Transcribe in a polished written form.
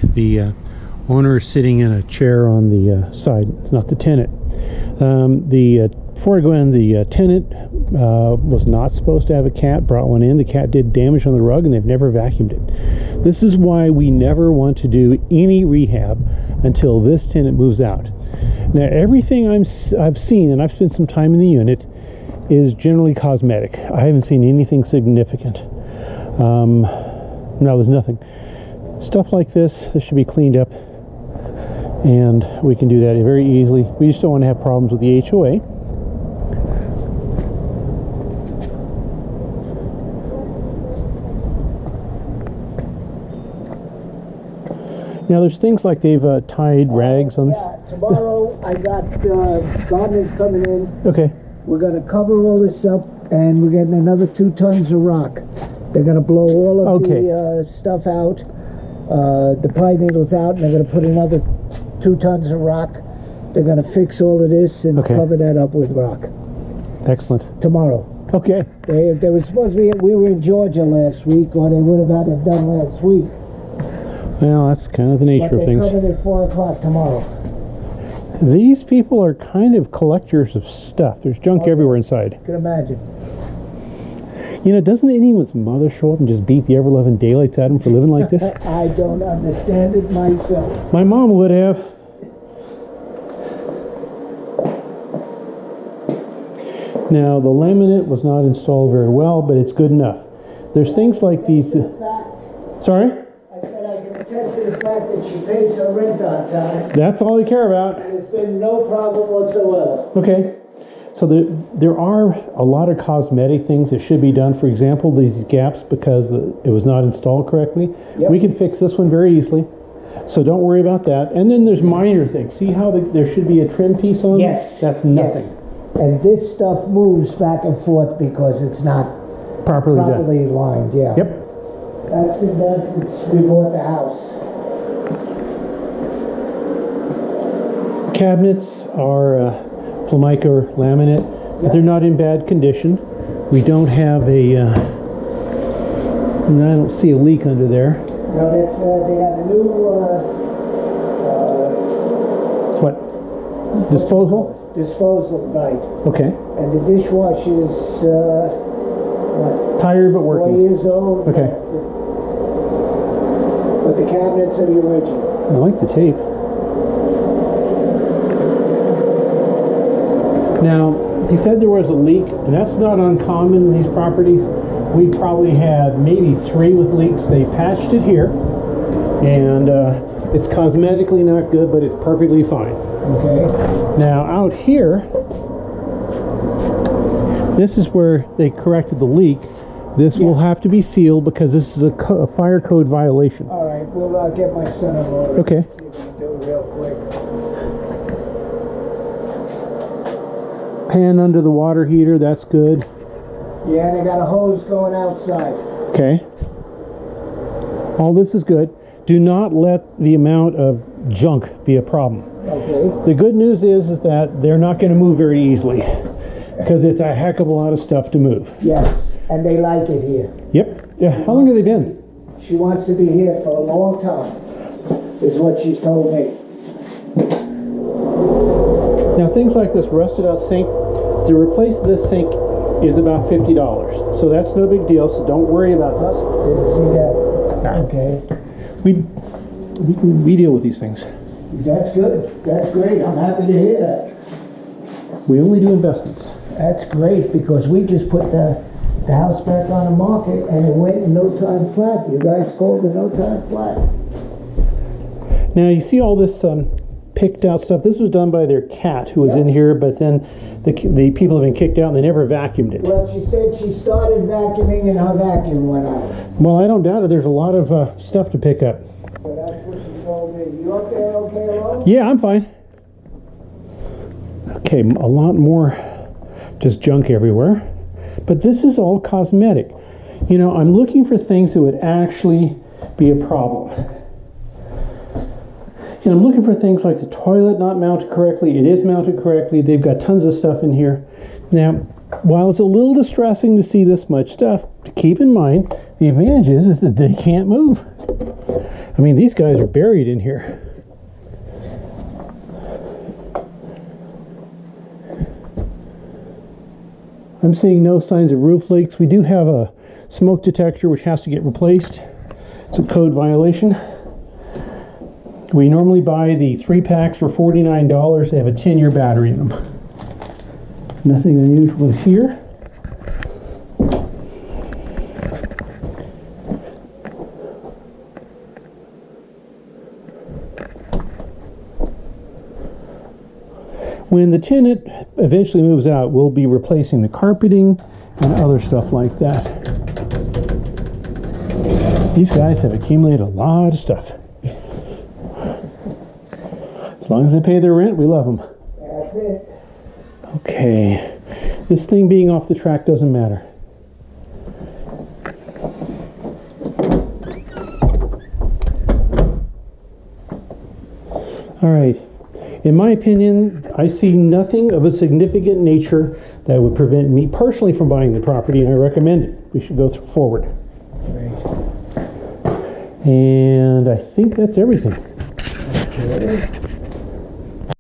back. The owner is sitting in a chair on the side, not the tenant. Before I go in, the tenant was not supposed to have a cat, brought one in. The cat did damage on the rug, and they've never vacuumed it. This is why we never want to do any rehab until this tenant moves out. Now, everything I've seen, and I've spent some time in the unit, is generally cosmetic. I haven't seen anything significant. No, there's nothing. Stuff like this should be cleaned up, and we can do that very easily. We just don't want to have problems with the HOA. Now there's things like they've tied rags on. Yeah, tomorrow I got gardeners coming in. Okay. We're going to cover all this up, and we're getting another 2 tons of rock. They're going to blow all of the stuff out, the pine needles out, and they're going to put another 2 tons of rock. They're going to fix all of this and cover that up with rock. Excellent. Tomorrow. Okay. They were supposed to be, we were in Georgia last week, or they would have had it done last week. Well, that's kind of the nature of things. But they're coming at 4 o'clock tomorrow. These people are kind of collectors of stuff. There's junk everywhere inside. You can imagine. You know, doesn't anyone's mother show up and just beat the ever-loving daylights at them for living like this? I don't understand it myself. My mom would have. Now, the laminate was not installed very well, but it's good enough. There's things like these... Sorry? I said I can attest to the fact that she pays her rent on time. That's all they care about. There's been no problem whatsoever. Okay. So there are a lot of cosmetic things that should be done. For example, these gaps, because it was not installed correctly. Yep. We can fix this one very easily. So don't worry about that. And then there's minor things. See how there should be a trim piece on? Yes. That's nothing. Yes. And this stuff moves back and forth because it's not properly lined. Yeah. Yep. That's been done since we bought the house. Cabinets are Formica or laminate, but they're not in bad condition. We don't have I don't see a leak under there. No, that's they have a new what? Disposal? Disposal, right. Okay. And the dishwasher's what? Tired but working. 4 years old. Okay. But the cabinets are the original. I like the tape. Now, he said there was a leak, and that's not uncommon in these properties. We probably had maybe 3 with leaks. They patched it here, and it's cosmetically not good, but it's perfectly fine. Okay. Now, out here, this is where they corrected the leak. This will have to be sealed because this is a fire code violation. All right, we'll get my son-in-law. Okay. See if we can do it real quick. Pan under the water heater, that's good. Yeah, they got a hose going outside. Okay. All this is good. Do not let the amount of junk be a problem. Okay. The good news is that they're not going to move very easily because it's a heck of a lot of stuff to move. Yes. And they like it here. Yep. Yeah. How long have they been? She wants to be here for a long time, is what she's told me. Now, things like this rusted out sink, to replace this sink is about $50. So that's no big deal, so don't worry about this. Didn't see that. Okay. We deal with these things. That's good. That's great. I'm happy to hear that. We only do investments. That's great, because we just put the house back on the market, and it went in no time flat. You guys called it no time flat. Now you see all this picked out stuff. This was done by their cat who was in here, but then the people have been kicked out and they never vacuumed it. Well, she said she started vacuuming and her vacuum went out. Well, I don't doubt it. There's a lot of stuff to pick up. So that's what she told me. You up there okay, Ron? Yeah, I'm fine. Okay, a lot more just junk everywhere. But this is all cosmetic. You know, I'm looking for things that would actually be a problem. And I'm looking for things like the toilet not mounted correctly. It is mounted correctly. They've got tons of stuff in here. Now, while it's a little distressing to see this much stuff, to keep in mind, the advantage is that they can't move. I mean, these guys are buried in here. I'm seeing no signs of roof leaks. We do have a smoke detector which has to get replaced. It's a code violation. We normally buy the 3 packs for $49. They have a 10-year battery in them. Nothing unusual here. When the tenant eventually moves out, we'll be replacing the carpeting and other stuff like that. These guys have accumulated a lot of stuff. As long as they pay their rent, we love them. That's it. Okay, this thing being off the track doesn't matter. All right, in my opinion, I see nothing of a significant nature that would prevent me personally from buying the property, and I recommend it. We should go forward. Great. And I think that's everything. Okay.